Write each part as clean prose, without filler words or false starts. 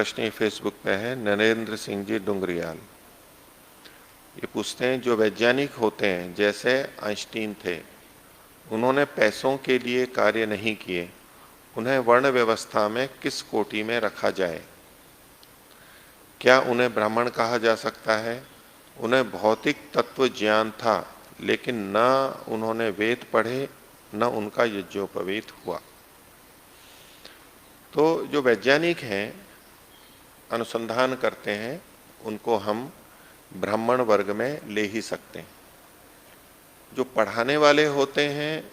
प्रश्न ये फेसबुक पे है, नरेंद्र सिंह जी डुंगरियाल। ये पूछते हैं, जो वैज्ञानिक होते हैं जैसे आइंस्टीन थे, उन्होंने पैसों के लिए कार्य नहीं किए, उन्हें वर्ण व्यवस्था में किस कोटि में रखा जाए? क्या उन्हें ब्राह्मण कहा जा सकता है? उन्हें भौतिक तत्व ज्ञान था, लेकिन न उन्होंने वेद पढ़े न उनका यज्ञोपवीत हुआ। तो जो वैज्ञानिक हैं, अनुसंधान करते हैं, उनको हम ब्राह्मण वर्ग में ले ही सकते हैं। जो पढ़ाने वाले होते हैं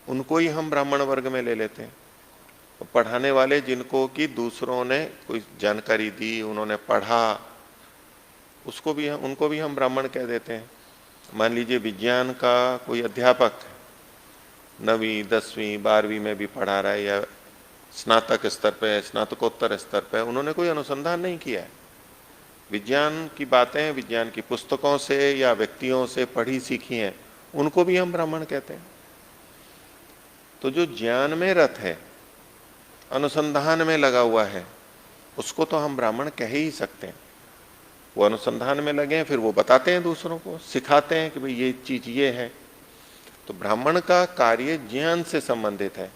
उनको ही हम ब्राह्मण वर्ग में ले लेते हैं। पढ़ाने वाले जिनको कि दूसरों ने कोई जानकारी दी, उन्होंने पढ़ा, उनको भी हम ब्राह्मण कह देते हैं। मान लीजिए विज्ञान का कोई अध्यापक 9वीं 10वीं 12वीं में भी पढ़ा रहा है, या स्नातक स्तर पे, स्नातकोत्तर स्तर पे, उन्होंने कोई अनुसंधान नहीं किया है। विज्ञान की बातें विज्ञान की पुस्तकों से या व्यक्तियों से पढ़ी सीखी हैं, उनको भी हम ब्राह्मण कहते हैं। तो जो ज्ञान में रत है, अनुसंधान में लगा हुआ है, उसको तो हम ब्राह्मण कह ही सकते हैं। वो अनुसंधान में लगे हैं, फिर वो बताते हैं, दूसरों को सिखाते हैं कि भाई ये चीज ये है। तो ब्राह्मण का कार्य ज्ञान से संबंधित है,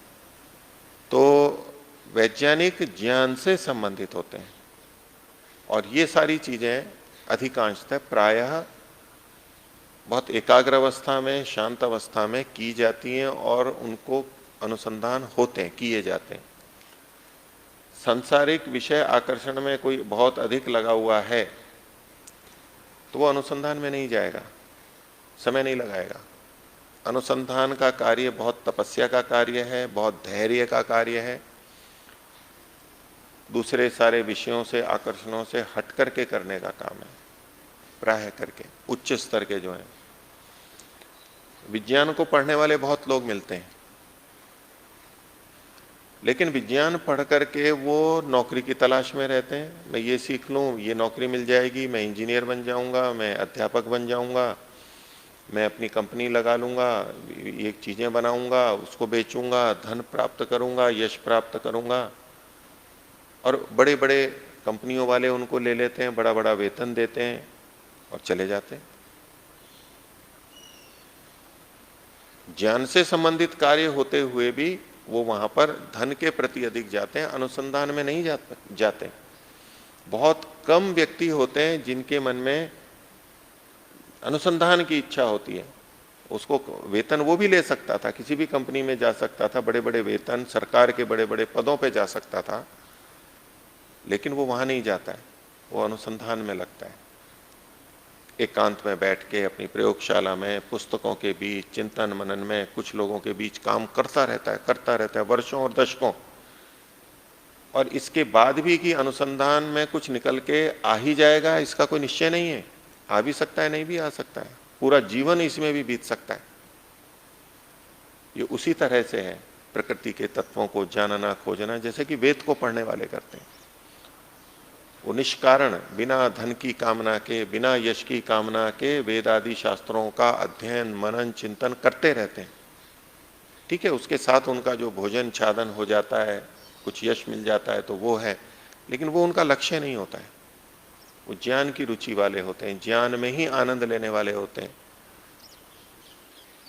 तो वैज्ञानिक ज्ञान से संबंधित होते हैं। और ये सारी चीजें अधिकांशतः प्रायः बहुत एकाग्र अवस्था में, शांत अवस्था में की जाती हैं और उनको अनुसंधान होते हैं, किए जाते हैं। सांसारिक विषय आकर्षण में कोई बहुत अधिक लगा हुआ है तो वो अनुसंधान में नहीं जाएगा, समय नहीं लगाएगा। अनुसंधान का कार्य बहुत तपस्या का कार्य है, बहुत धैर्य का कार्य है, दूसरे सारे विषयों से, आकर्षणों से हट करके करने का काम है, प्राय करके उच्च स्तर के जो हैं। विज्ञान को पढ़ने वाले बहुत लोग मिलते हैं, लेकिन विज्ञान पढ़ करके वो नौकरी की तलाश में रहते हैं। मैं ये सीख लूं, ये नौकरी मिल जाएगी, मैं इंजीनियर बन जाऊंगा, मैं अध्यापक बन जाऊंगा, मैं अपनी कंपनी लगा लूंगा, ये चीजें बनाऊंगा, उसको बेचूंगा, धन प्राप्त करूंगा, यश प्राप्त करूंगा। और बड़े बड़े कंपनियों वाले उनको ले लेते हैं, बड़ा बड़ा वेतन देते हैं और चले जाते हैं। ज्ञान से संबंधित कार्य होते हुए भी वो वहां पर धन के प्रति अधिक जाते हैं, अनुसंधान में नहीं जाते। बहुत कम व्यक्ति होते हैं जिनके मन में अनुसंधान की इच्छा होती है। उसको वेतन वो भी ले सकता था, किसी भी कंपनी में जा सकता था, बड़े बड़े वेतन, सरकार के बड़े बड़े पदों पे जा सकता था, लेकिन वो वहां नहीं जाता है, वो अनुसंधान में लगता है। एकांत में बैठ के अपनी प्रयोगशाला में, पुस्तकों के बीच, चिंतन मनन में, कुछ लोगों के बीच काम करता रहता है वर्षों और दशकों। और इसके बाद भी कि अनुसंधान में कुछ निकल के आ ही जाएगा, इसका कोई निश्चय नहीं है। आ भी सकता है, नहीं भी आ सकता है, पूरा जीवन इसमें भी बीत सकता है। ये उसी तरह से है प्रकृति के तत्वों को जानना, खोजना, जैसे कि वेद को पढ़ने वाले करते हैं। वो निष्कारण, बिना धन की कामना के, बिना यश की कामना के वेद आदि शास्त्रों का अध्ययन, मनन, चिंतन करते रहते हैं। ठीक है, उसके साथ उनका जो भोजन छादन हो जाता है, कुछ यश मिल जाता है तो वो है, लेकिन वो उनका लक्ष्य नहीं होता है। वो ज्ञान की रुचि वाले होते हैं, ज्ञान में ही आनंद लेने वाले होते हैं।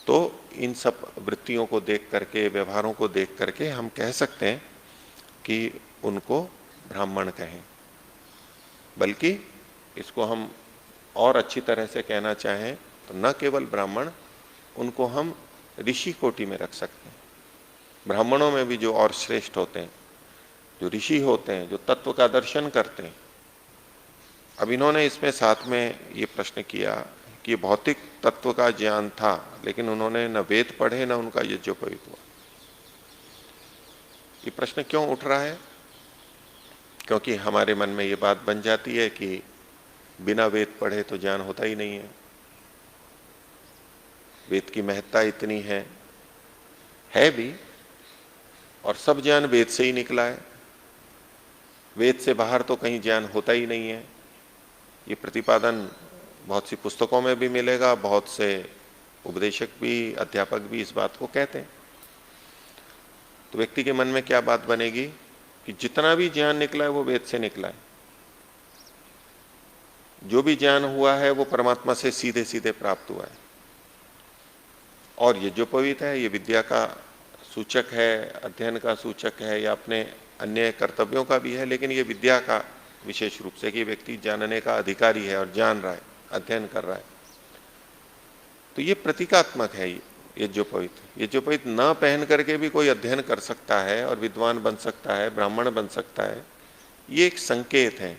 तो इन सब वृत्तियों को देख करके, व्यवहारों को देख करके हम कह सकते हैं कि उनको ब्राह्मण कहें। बल्कि इसको हम और अच्छी तरह से कहना चाहें तो न केवल ब्राह्मण, उनको हम ऋषि कोटि में रख सकते हैं। ब्राह्मणों में भी जो और श्रेष्ठ होते हैं, जो ऋषि होते हैं, जो तत्व का दर्शन करते हैं। अब इन्होंने इसमें साथ में ये प्रश्न किया कि भौतिक तत्व का ज्ञान था, लेकिन उन्होंने न वेद पढ़े न उनका यज्ञोपवीत हुआ। ये प्रश्न क्यों उठ रहा है? क्योंकि हमारे मन में ये बात बन जाती है कि बिना वेद पढ़े तो ज्ञान होता ही नहीं है। वेद की महत्ता इतनी है भी, और सब ज्ञान वेद से ही निकला है। वेद से बाहर तो कहीं ज्ञान होता ही नहीं है। ये प्रतिपादन बहुत सी पुस्तकों में भी मिलेगा, बहुत से उपदेशक भी, अध्यापक भी इस बात को कहते हैं। तो व्यक्ति के मन में क्या बात बनेगी कि जितना भी ज्ञान निकला है वो वेद से निकला है। जो भी ज्ञान हुआ है वो परमात्मा से सीधे सीधे प्राप्त हुआ है। और यज्ञोपवीत है, ये विद्या का सूचक है, अध्ययन का सूचक है, या अपने अन्य कर्तव्यों का भी है, लेकिन ये विद्या का विशेष रूप से कि व्यक्ति जानने का अधिकारी है और जान रहा है, अध्ययन कर रहा है। तो ये प्रतीकात्मक है। यज्ञोपवीत न पहन करके भी कोई अध्ययन कर सकता है और विद्वान बन सकता है, ब्राह्मण बन सकता है, ये एक संकेत है।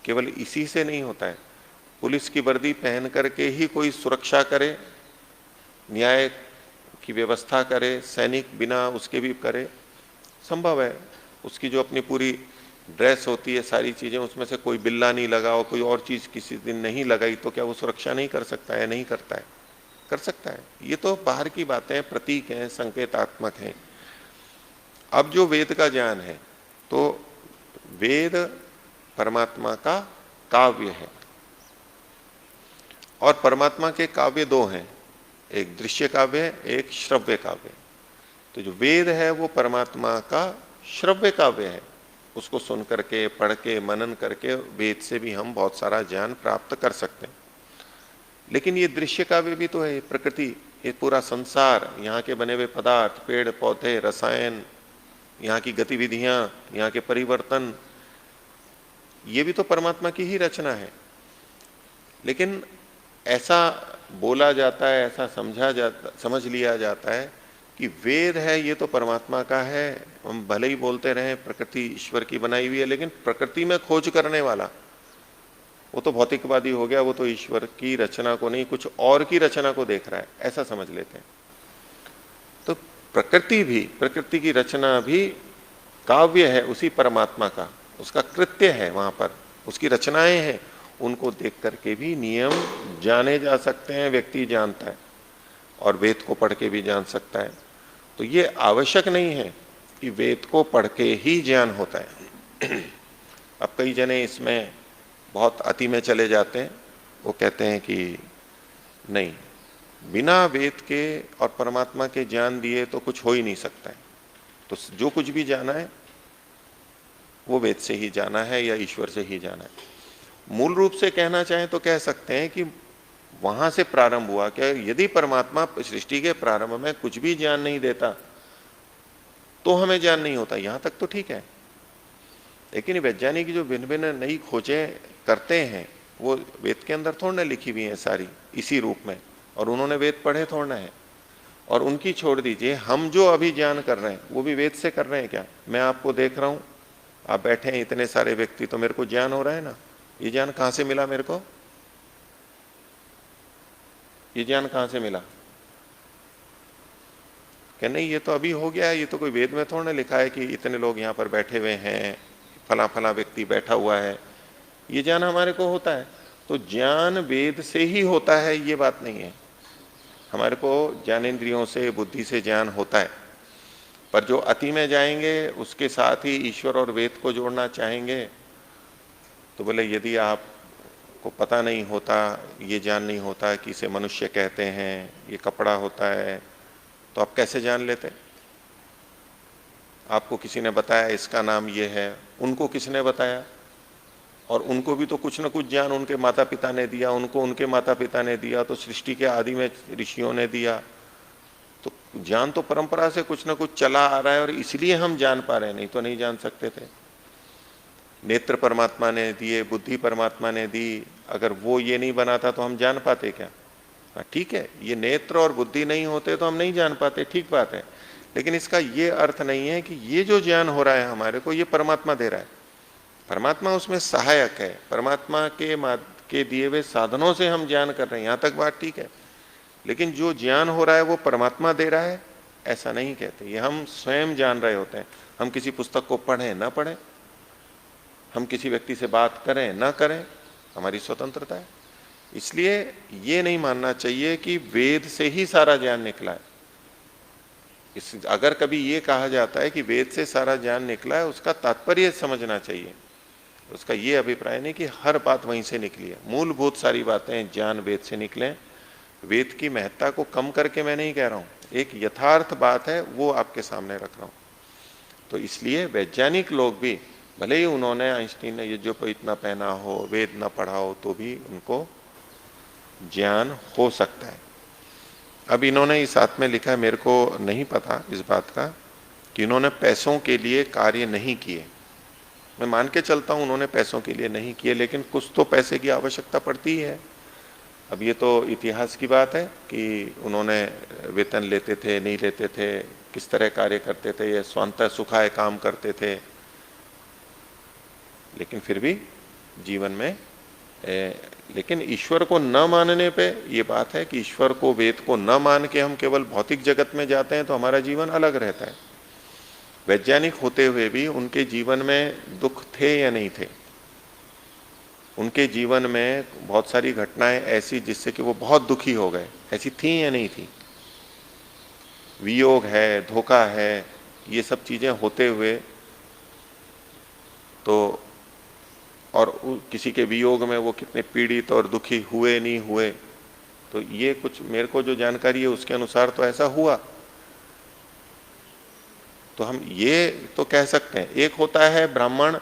केवल इसी से नहीं होता है। पुलिस की वर्दी पहन करके ही कोई सुरक्षा करे, न्याय की व्यवस्था करे, सैनिक बिना उसके भी करे, संभव है। उसकी जो अपनी पूरी ड्रेस होती है, सारी चीजें, उसमें से कोई बिल्ला नहीं लगा और कोई और चीज किसी दिन नहीं लगाई, तो क्या वो सुरक्षा नहीं कर सकता है? नहीं करता है, कर सकता है। ये तो बाहर की बातें, प्रतीक हैं, संकेतात्मक हैं। अब जो वेद का ज्ञान है, तो वेद परमात्मा का काव्य है, और परमात्मा के काव्य दो हैं, एक दृश्य काव्य है, एक श्रव्य काव्य। तो जो वेद है वो परमात्मा का श्रव्य काव्य है। उसको सुन करके, पढ़ के, मनन करके वेद से भी हम बहुत सारा ज्ञान प्राप्त कर सकते हैं। लेकिन ये दृश्य काव्य भी तो है, प्रकृति, ये पूरा संसार, यहाँ के बने हुए पदार्थ, पेड़ पौधे, रसायन, यहाँ की गतिविधियां, यहाँ के परिवर्तन, ये भी तो परमात्मा की ही रचना है। लेकिन ऐसा बोला जाता है, ऐसा समझ लिया जाता है कि वेद है ये तो परमात्मा का है। हम भले ही बोलते रहे प्रकृति ईश्वर की बनाई हुई है, लेकिन प्रकृति में खोज करने वाला वो तो भौतिकवादी हो गया, वो तो ईश्वर की रचना को नहीं, कुछ और की रचना को देख रहा है, ऐसा समझ लेते हैं। तो प्रकृति भी, प्रकृति की रचना भी काव्य है उसी परमात्मा का, उसका कृत्य है, वहां पर उसकी रचनाएं हैं, उनको देख करके भी नियम जाने जा सकते हैं, व्यक्ति जानता है, और वेद को पढ़ के भी जान सकता है। तो ये आवश्यक नहीं है कि वेद को पढ़ के ही ज्ञान होता है। अब कई जने इसमें बहुत अति में चले जाते हैं, वो कहते हैं कि नहीं, बिना वेद के और परमात्मा के ज्ञान दिए तो कुछ हो ही नहीं सकता है। तो जो कुछ भी जाना है वो वेद से ही जाना है या ईश्वर से ही जाना है। मूल रूप से कहना चाहें तो कह सकते हैं कि वहां से प्रारंभ हुआ। क्या यदि परमात्मा सृष्टि के प्रारंभ में कुछ भी ज्ञान नहीं देता तो हमें ज्ञान नहीं होता, यहां तक तो ठीक है। लेकिन वैज्ञानिक जो भिन्न भिन्न नई खोजें करते हैं वो वेद के अंदर थोड़ा ना लिखी हुई है सारी इसी रूप में, और उन्होंने वेद पढ़े थोड़ा है। और उनकी छोड़ दीजिए, हम जो अभी ज्ञान कर रहे हैं वो भी वेद से कर रहे हैं क्या? मैं आपको देख रहा हूं, आप बैठे हैं इतने सारे व्यक्ति, तो मेरे को ज्ञान हो रहा है ना। ये ज्ञान कहां से मिला मेरे को? ये ज्ञान कहां से मिला? क्या नहीं, ये तो अभी हो गया है, ये तो कोई वेद में थोड़ा ना लिखा है कि इतने लोग यहाँ पर बैठे हुए हैं, फला फला व्यक्ति बैठा हुआ है। ये ज्ञान हमारे को होता है। तो ज्ञान वेद से ही होता है, ये बात नहीं है। हमारे को ज्ञानेंद्रियों से, बुद्धि से ज्ञान होता है, पर जो अति में जाएंगे उसके साथ ही ईश्वर और वेद को जोड़ना चाहेंगे, तो बोले यदि आपको पता नहीं होता, ये ज्ञान नहीं होता कि इसे मनुष्य कहते हैं, ये कपड़ा होता है, तो आप कैसे जान लेते? आपको किसी ने बताया इसका नाम ये है, उनको किसने बताया? और उनको भी तो कुछ ना कुछ ज्ञान उनके माता पिता ने दिया, उनको उनके माता पिता ने दिया, तो सृष्टि के आदि में ऋषियों ने दिया। तो ज्ञान तो परंपरा से कुछ ना कुछ चला आ रहा है, और इसलिए हम जान पा रहे हैं, नहीं तो नहीं जान सकते थे। नेत्र परमात्मा ने दिए, बुद्धि परमात्मा ने दी, अगर वो ये नहीं बनाता तो हम जान पाते क्या? ठीक है, ये नेत्र और बुद्धि नहीं होते तो हम नहीं जान पाते, ठीक बात है। लेकिन इसका ये अर्थ नहीं है कि ये जो ज्ञान हो रहा है हमारे को, ये परमात्मा दे रहा है। परमात्मा उसमें सहायक है, परमात्मा के दिए हुए साधनों से हम ज्ञान कर रहे हैं, यहां तक बात ठीक है। लेकिन जो ज्ञान हो रहा है वो परमात्मा दे रहा है, ऐसा नहीं कहते। ये हम स्वयं जान रहे होते हैं। हम किसी पुस्तक को पढ़ें ना पढ़ें, हम किसी व्यक्ति से बात करें ना करें, हमारी स्वतंत्रता है। इसलिए ये नहीं मानना चाहिए कि वेद से ही सारा ज्ञान निकला है। अगर कभी ये कहा जाता है कि वेद से सारा ज्ञान निकला है, उसका तात्पर्य समझना चाहिए। उसका ये अभिप्राय नहीं कि हर बात वहीं से निकली है। मूलभूत सारी बातें ज्ञान वेद से निकले। वेद की महत्ता को कम करके मैं नहीं कह रहा हूं, एक यथार्थ बात है वो आपके सामने रख रहा हूं। तो इसलिए वैज्ञानिक लोग भी भले ही उन्होंने आइंस्टीन ने ये जो इतना पहना हो, वेद ना पढ़ा हो, तो भी उनको ज्ञान हो सकता है। अब इन्होंने इस साथ में लिखा है, मेरे को नहीं पता इस बात का कि इन्होंने पैसों के लिए कार्य नहीं किए। मैं मान के चलता हूं उन्होंने पैसों के लिए नहीं किए, लेकिन कुछ तो पैसे की आवश्यकता पड़ती है। अब ये तो इतिहास की बात है कि उन्होंने वेतन लेते थे, नहीं लेते थे, किस तरह कार्य करते थे, ये स्वांतः सुखाय काम करते थे, लेकिन फिर भी जीवन में लेकिन ईश्वर को न मानने पे ये बात है कि ईश्वर को, वेद को न मान के हम केवल भौतिक जगत में जाते हैं तो हमारा जीवन अलग रहता है। वैज्ञानिक होते हुए भी उनके जीवन में दुख थे या नहीं थे? उनके जीवन में बहुत सारी घटनाएं ऐसी जिससे कि वो बहुत दुखी हो गए, ऐसी थी या नहीं थी? वियोग है, धोखा है, ये सब चीजें होते हुए तो, और किसी के वियोग में वो कितने पीड़ित और दुखी हुए नहीं हुए, तो ये कुछ मेरे को जो जानकारी है उसके अनुसार तो ऐसा हुआ। तो हम ये तो कह सकते हैं, एक होता है ब्राह्मण,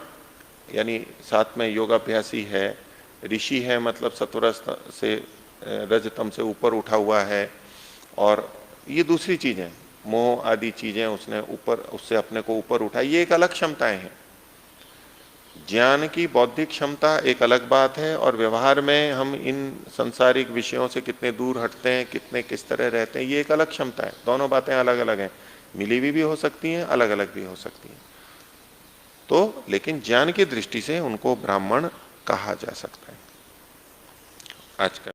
यानी साथ में योगाभ्यासी है, ऋषि है, मतलब सत्वर से रजतम से ऊपर उठा हुआ है, और ये दूसरी चीजें, मोह आदि चीजें उसने ऊपर, उससे अपने को ऊपर उठाई, ये एक अलग क्षमताएं हैं। ज्ञान की बौद्धिक क्षमता एक अलग बात है, और व्यवहार में हम इन सांसारिक विषयों से कितने दूर हटते हैं, कितने किस तरह रहते हैं, ये एक अलग क्षमता है। दोनों बातें अलग अलग हैं, मिली हुई भी हो सकती हैं, अलग अलग भी हो सकती हैं। तो लेकिन ज्ञान की दृष्टि से उनको ब्राह्मण कहा जा सकता है। आज का